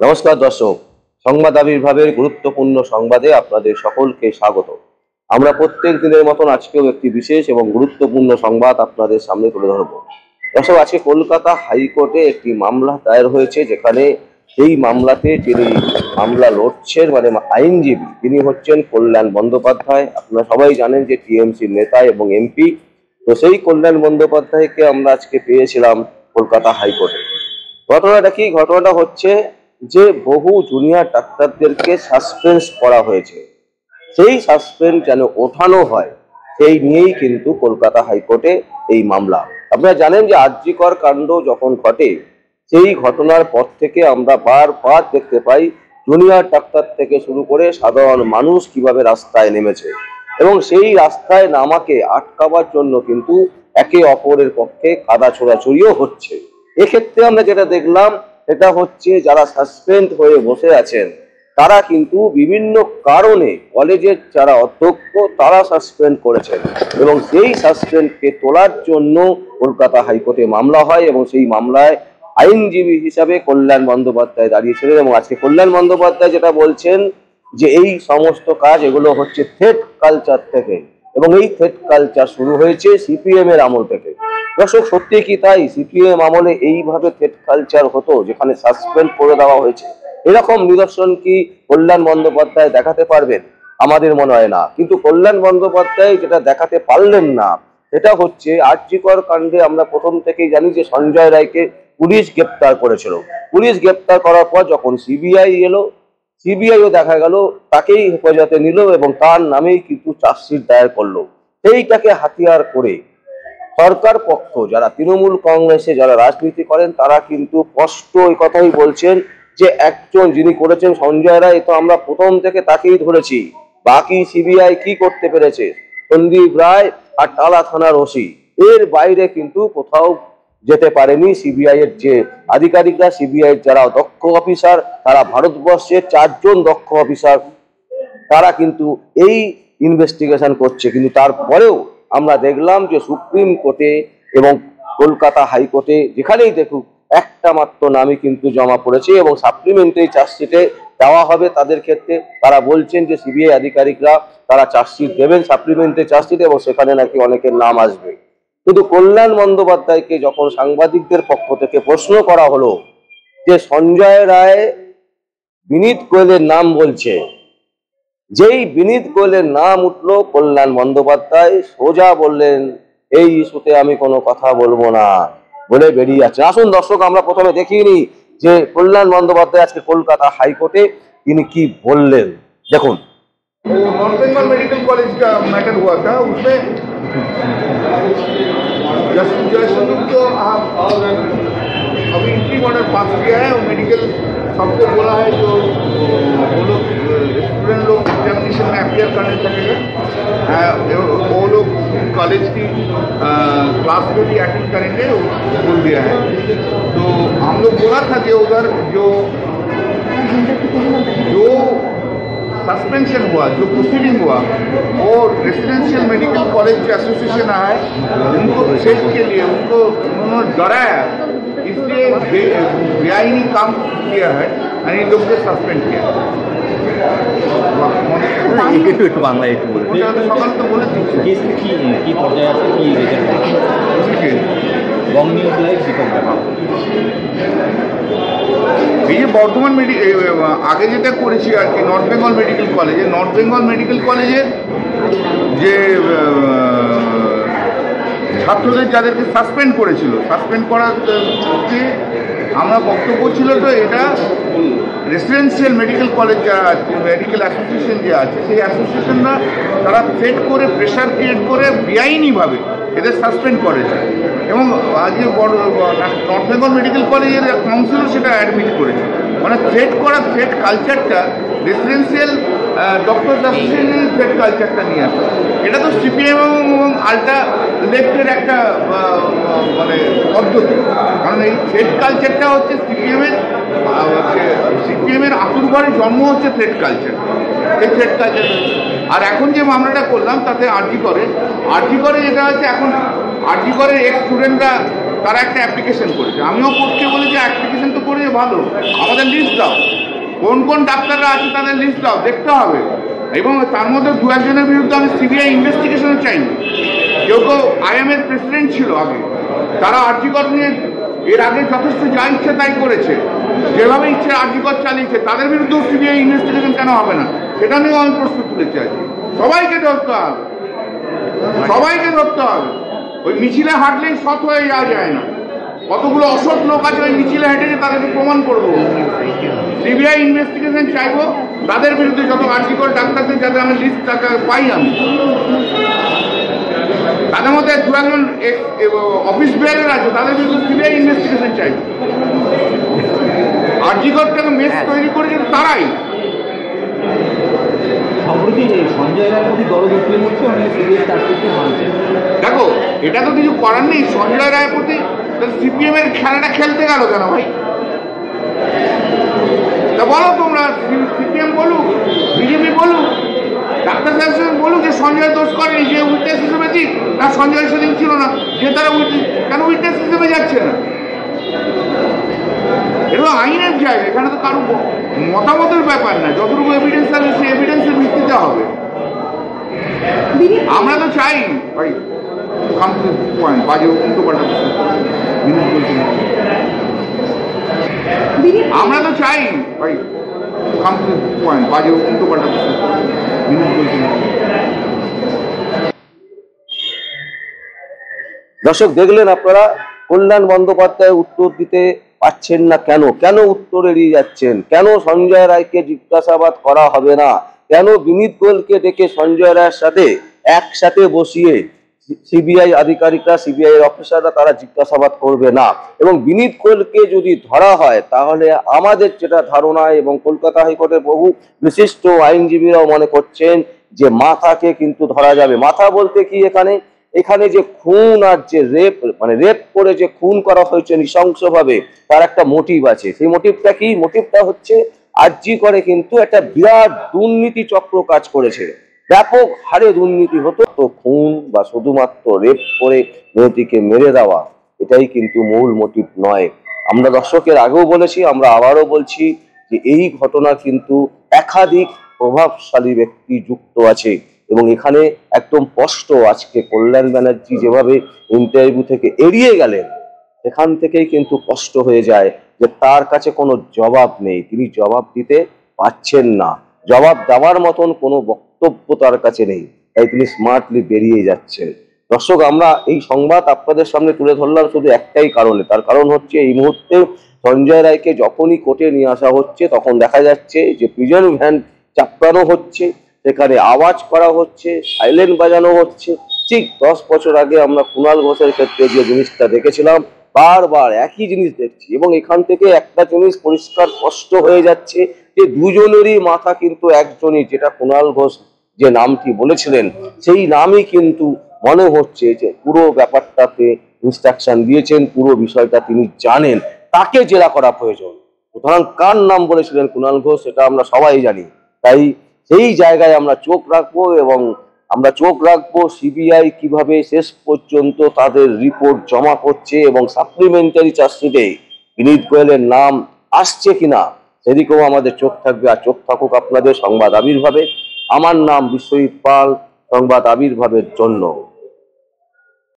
নমস্কার দর্শক, সংবাদ আবির্ভাবের গুরুত্বপূর্ণ সংবাদে আপনাদের সকলকে স্বাগত। আমরা প্রত্যেক দিনের মতন আজকেও একটি বিশেষ এবং গুরুত্বপূর্ণ সংবাদ আপনাদের সামনে তুলে ধরব। দর্শক, আজকে কলকাতা হাইকোর্টে একটি মামলা দায়ের হয়েছে, যেখানে এই মামলাতে যিনি মামলা লড়ছেন মানে আইনজীবী, তিনি হচ্ছেন কল্যাণ বন্দ্যোপাধ্যায়। আপনারা সবাই জানেন যে টিএমসির নেতা এবং এমপি। তো সেই কল্যাণ বন্দ্যোপাধ্যায়কে আমরা আজকে পেয়েছিলাম কলকাতা হাইকোর্টে। ঘটনাটা কি? ঘটনাটা হচ্ছে যে বহু জুনিয়র ডাক্তারদেরকে সাসপেন্স করা হয়েছে, সেই সাসপেন্স যেন ওঠানো হয় সেই নিয়েই কিন্তু কলকাতা হাইকোর্টে এই মামলা। আপনারা জানেন যে আরজিকর কাণ্ড যখন ঘটে, সেই ঘটনার পর থেকে আমরা বারবার দেখতে পাই জুনিয়র ডাক্তার থেকে শুরু করে সাধারণ মানুষ কিভাবে রাস্তায় নেমেছে, এবং সেই রাস্তায় নামাকে আটকাবার জন্য কিন্তু একে অপরের পক্ষে কাদা ছোড়াছুড়িও হচ্ছে। এক্ষেত্রে আমরা যেটা দেখলাম সেটা হচ্ছে যারা সাসপেন্ড হয়ে বসে আছেন তারা কিন্তু বিভিন্ন কারণে কলেজের যারা অধ্যক্ষ তারা সাসপেন্ড করেছেন, এবং সেই সাসপেন্ডকে তোলার জন্য কলকাতা হাইকোর্টে মামলা হয়, এবং সেই মামলায় আইনজীবী হিসাবে কল্যাণ বন্দ্যোপাধ্যায় দাঁড়িয়েছিলেন। এবং আজকে কল্যাণ বন্দ্যোপাধ্যায় যেটা বলছেন যে এই সমস্ত কাজ এগুলো হচ্ছে থ্রেট কালচার থেকে, এবং এই থ্রেট কালচার শুরু হয়েছে সিপিএম এর আমল থেকে। দর্শক, সত্যি কি তাই? সিপিএম আমলে এইভাবে থ্রেট কালচার হতো, যেখানে সাসপেন্ড করে দেওয়া হয়েছে? এরকম নিদর্শন কি কল্যাণ বন্দ্যোপাধ্যায় দেখাতে পারবেন? আমাদের মনে হয় না। কিন্তু কল্যাণ বন্দ্যোপাধ্যায় যেটা দেখাতে পারলেন না সেটা হচ্ছে আরজিকর কাণ্ডে আমরা প্রথম থেকেই জানি যে সঞ্জয় রায়কে পুলিশ গ্রেপ্তার করেছিল। পুলিশ গ্রেপ্তার করার পর যখন সিবিআই এলো, সিবিআইও দেখা গেল তাকেই হেফাজতে নিল এবং তার নামেই কিন্তু চার্জশিট দায়ের করলো। সেইটাকে হাতিয়ার করে সরকার পক্ষ, যারা তৃণমূল কংগ্রেসে যারা রাজনীতি করেন, তারা কিন্তু স্পষ্ট এই কথাই বলছেন যে একজন যিনি করেছেন সঞ্জয় রায়, তো আমরা প্রথম থেকে তাকেই ধরেছি, বাকি সিবিআই কি করতে পেরেছে? সন্দীপ রায় আর টালা থানার ওসি, এর বাইরে কিন্তু কোথাও যেতে পারেনি সিবিআই এর যে আধিকারিকরা। সিবিআই যারা দক্ষ অফিসার, তারা ভারতবর্ষের 4 জন দক্ষ অফিসার, তারা কিন্তু এই ইনভেস্টিগেশন করছে। কিন্তু তারপরেও আমরা দেখলাম যে সুপ্রিম কোর্টে এবং কলকাতা হাইকোর্টে যেখানেই দেখুক একটা মাত্র নামই কিন্তু জমা পড়েছে, এবং সাপ্লিমেন্টারি চার্জশিটে দেওয়া হবে তাদের ক্ষেত্রে। তারা বলছেন যে সিবিআই আধিকারিকরা তারা চার্জশিট দেবেন সাপ্লিমেন্টারি চার্জশিট, এবং সেখানে নাকি অনেকের নাম আসবে। কিন্তু কল্যাণ বন্দ্যোপাধ্যায়কে যখন সাংবাদিকদের পক্ষ থেকে প্রশ্ন করা হলো যে সঞ্জয় রায় বিনীত গোয়েলের নাম বলছে, যেই বিনীত গোয়েলের নাম উঠলো, কল্যাণ বন্দ্যোপাধ্যায় সোজা বললেন এই ইস্যুতে আমি কোনো কথা বলবো না বলে বেরিয়ে যাচ্ছে। আসুন দর্শক, আমরা প্রথমে দেখিনি যে কল্যাণ বন্দ্যোপাধ্যায় আজকে কলকাতা হাইকোর্টে তিনি কি বললেন। দেখুন। नॉर्थ बंगाल मेडिकल कॉलेज का मैटर हुआ था, उसमें जयशंकर तो अभी इंट्री ऑर्डर पास किया है, और मेडिकल सबको बोला है जो वो लोग स्टूडेंट लोग एग्जामिनेशन में अपियर करने सकेंगे, वो लोग कॉलेज की क्लास को भी अटेंड करेंगे, बोल दिया है। तो हम लोग बोला था कि उधर जो सस्पेंशन हुआ, जो प्रोसीडिंग हुआ, वो रेसिडेंशियल मेडिकल कॉलेज के एसोसिएशन है, उनको सेफ के लिए उनको उन्होंने डराया, इसलिए बेआईनी काम किया है और इन लोग से सस्पेंड किया। একটু বাংলায় একটু বলে সকাল তো বলে দিচ্ছি কি পর্যায়ে আছে, কি লং নিউজ লাইভ দীপক দেখা। এই যে বর্ধমান আগে যেটা করেছি আর কি, নর্থ বেঙ্গল মেডিকেল কলেজের যে ছাত্রদের যাদেরকে সাসপেন্ড করেছিল, সাসপেন্ড করার যে আমরা বক্তব্য ছিল, তো এটা রেসিডেন্সিয়াল মেডিকেল কলেজ যারা আছে, মেডিকেল অ্যাসোসিয়েশন যে আছে, সেই অ্যাসোসিয়েশনরা তারা থ্রেট করে প্রেশার ক্রিয়েট করে বেআইনিভাবে এদের সাসপেন্ড করেছে, এবং আজকে নর্থ বেঙ্গল মেডিকেল কলেজের কাউন্সিলও সেটা অ্যাডমিট করেছে। মানে থ্রেট কালচারটা রেসিডেন্সিয়াল ডক্টরস অ্যাসোসিয়েশনের থ্রেট কালচারটা নিয়ে আসে। এটা তো সিপিএম এবং আল্ট্রা লেফটের একটা মানে পদ্ধতি, কারণ এই থ্রেট কালচারটা হচ্ছে সিপিএমের আতুরঘরে জন্ম হচ্ছে থ্রেট কালচার, এই থ্রেট কালচার। আর এখন যে মামলাটা করলাম তাতে আরজি করে যেটা হচ্ছে, এখন আরজি করে এক্স স্টুডেন্টরা তারা একটা অ্যাপ্লিকেশন করেছে, আমিও কোর্টকে বলেছি অ্যাপ্লিকেশন তো করে ভালো, আমাদের লিস্ট দাও, কোন কোন ডাক্তাররা আছে তাদের লিস্ট দাও, দেখতে হবে। এবং তার মধ্যে দু একজনের বিরুদ্ধে আমি সিবিআই ইনভেস্টিগেশনও চাই। কেউ কেউ আইএমের প্রেসিডেন্ট ছিল আগে, তারা আরজিকর নিয়ে এর আগে যথেষ্ট যা ইচ্ছে তাই করেছে, যেভাবে ইচ্ছে আরজিকর চালিয়েছে, তাদের বিরুদ্ধেও সিবিআই ইনভেস্টিগেশন কেন হবে না, সেটা নিয়েও আমি প্রশ্ন তুলেছি। আজকে সবাইকে ধরতে হবে, সবাইকে ধরতে হবে। ওই মিছিলে হাঁটলেই সৎ হয়ে যাওয়া যায় না, কতগুলো অসৎ লোক আছে ওই মিছিলে হেঁটে, তাদেরকে প্রমাণ করবো। সিবিআই ইনভেস্টিগেশন চাইবো, তাদের বিরুদ্ধে যত আর্টিকল ডাক্তারদের যাতে আমি লিস্ট পাই, আমি তাদের মধ্যে দু একজন অফিস বেয়ারের আছে, তাদের বিরুদ্ধে সিবিআই ইনভেস্টিগেশন চাইবো। আর্টিকল থেকে মেস তৈরি করেছে তারাই। সম্প্রতি সঞ্জয় রায়ের প্রতি দরদ উঠলে হচ্ছে অনেক সিরিয়াস চাকরিকে মানছে। দেখো, এটা তো কিছু করার নেই। সঞ্জয় রায়ের প্রতি সিপিএম এর খেলাটা খেলতে গেল কেন ভাই? তা বলো তোমরা, সিপিএম বলুক, বিজেপি বলুক, ডাক্তার সাহেব বলুক যে সঞ্জয় দোষ করেনি, যে উইটনেস হিসেবে দিক, না সঞ্জয় সেদিন ছিল না, যে তারা কেন উইটনেস হিসেবে যাচ্ছে না? এটা আইনের জায়গা, এখানে তো কারো মতামতের ব্যাপার না। যতটুকু এভিডেন্স আছে সেই এভিডেন্সের ভিত্তিতে হবে। আমরা তো চাই ভাই, পয়েন্ট বাজে উল্টো পাল্টা আমরা তো চাই ভাই, পয়েন্ট বাজে উল্টো পাল্টা দর্শক দেখলেন আপনারা, কল্যাণ বন্দ্যোপাধ্যায় উত্তর দিতে পারছেন না। কেন কেন উত্তর এড়িয়ে যাচ্ছেন? কেন সঞ্জয় রায়কে জিজ্ঞাসাবাদ করা হবে না? কেন বিনীত গোয়েলকে ডেকে সঞ্জয় রায়ের সাথে একসাথে বসিয়ে সিবিআই আধিকারিকরা, সিবিআই এর অফিসাররা তারা জিজ্ঞাসাবাদ করবে না? এবং বিনীত গোয়েলকে যদি ধরা হয়, তাহলে আমাদের যেটা ধারণা, এবং কলকাতা হাইকোর্টের বহু বিশিষ্ট আইনজীবীরাও মনে করছেন যে মাথাকে কিন্তু ধরা যাবে। মাথা বলতে কি, এখানে যে খুন আর যে রেপ, মানে রেপ করে যে খুন করা হয়েছে নৃশংসভাবে, তার একটা মোটিভ আছে। সেই মোটিভটা কি? মোটিভটা হচ্ছে আরজি করে কিন্তু একটা বিরাট দুর্নীতি চক্র কাজ করেছে, ব্যাপক হারে দুর্নীতি হতো। তো খুন বা শুধুমাত্র রেপ করে মেয়েটিকে মেরে দেওয়া, এটাই কিন্তু মূল মোটিভ নয়। আমরা দর্শকের আগেও বলেছি, আমরা আবারও বলছি যে এই ঘটনা কিন্তু একাধিক প্রভাবশালী ব্যক্তি যুক্ত আছে। এবং এখানে একদম স্পষ্ট, আজকে কল্যাণ ব্যানার্জি যেভাবে ইন্টারভিউ থেকে এড়িয়ে গেলেন, এখান থেকেই কিন্তু স্পষ্ট হয়ে যায় যে তার কাছে কোনো জবাব নেই, তিনি জবাব দিতে পারছেন না, জবাব দেওয়ার মতন কোনো বক্তব্য তার কাছে নেই, তাই তিনি স্মার্টলি বেরিয়ে যাচ্ছেন। দর্শক, আমরা এই সংবাদ আপনাদের সামনে তুলে ধরলাম শুধু একটাই কারণে, তার কারণ হচ্ছে এই মুহূর্তে সঞ্জয় রায়কে যখনই কোর্টে নিয়ে আসা হচ্ছে, তখন দেখা যাচ্ছে যে প্রিজন ভ্যান চাপড়ানো হচ্ছে, সেখানে আওয়াজ করা হচ্ছে, সাইলেন্ট বাজানো হচ্ছে। ঠিক 10 বছর আগে আমরা কুণাল ঘোষের ক্ষেত্রে যে জিনিসটা দেখেছিলাম, বারবার একই জিনিস দেখছি। এবং এখান থেকে একটা জিনিস পরিষ্কার স্পষ্ট হয়ে যাচ্ছে যে দুজনেরই মাথা কিন্তু একজনই, যেটা কুণাল ঘোষ যে নামটি বলেছিলেন, সেই নামই কিন্তু মনে হচ্ছে যে পুরো ব্যাপারটাতে ইনস্ট্রাকশন দিয়েছেন, পুরো বিষয়টা তিনি জানেন, তাকে জেরা করা প্রয়োজন। সুতরাং কার নাম বলেছিলেন কুণাল ঘোষ, সেটা আমরা সবাই জানি। তাই সেই জায়গায় আমরা চোখ রাখবো, এবং আমরা চোখ রাখবো সিবিআই কিভাবে শেষ পর্যন্ত তাদের রিপোর্ট জমা করছে, এবং সাপ্লিমেন্টারি চার্জশিটে বিনীত গোয়েলের নাম আসছে কিনা, সেদিকেও আমাদের চোখ থাকবে। আর চোখ থাকুক আপনাদের সংবাদ আবির্ভাবে। আমার নাম বিশ্বজিৎ পাল, সংবাদ আবির্ভাবের জন্য।